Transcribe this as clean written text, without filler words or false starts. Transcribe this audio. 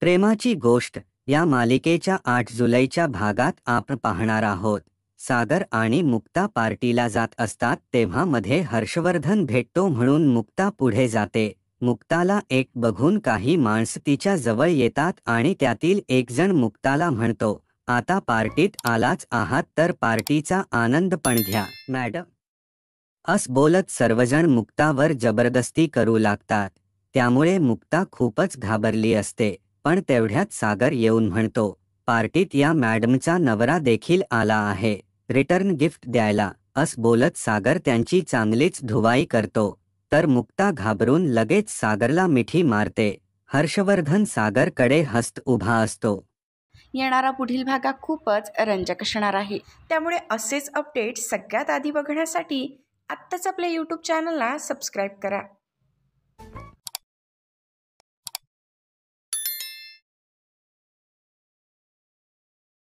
प्रेमाची गोष्ट या मालिकेच्या 8 जुलैच्या भागात आपण पाहणार आहोत। सागर आणि मुक्ता पार्टीला जात असतात तेव्हा मध्ये हर्षवर्धन भेटतो म्हणून मुक्ता पुढे जाते। मुक्ताला एक बघून काही माणसं तिच्या जवळ येतात आणि त्यातील एक जण मुक्ताला म्हणतो, आता पार्टीत आलाच आहात तर पार्टीचा आनंद पण घ्या मॅडम। असं बोलत सर्वजण मुक्तावर जबरदस्ती करू लागतात। त्यामुळे मुक्ता खूपच घाबरली असते। पण तेवढ्यात सागर येऊन म्हणतो, पार्टीत या मॅडमचा नवरा देखील आला आहे, रिटर्न गिफ्ट द्यायला। असं बोलत सागर त्यांची चांगलीच धुवाई करतो। तर मुक्ता घाबरून लगेच सागरला मिठी मारते। हर्षवर्धन सागरकडे हसत उभा असतो। येणारा पुढील भाग खूपच रंजक असणार आहे। त्यामुळे असेच अपडेट सगळ्यात आधी बघण्यासाठी आत्ताच आपल्या YouTube चॅनलला सबस्क्राईब करा।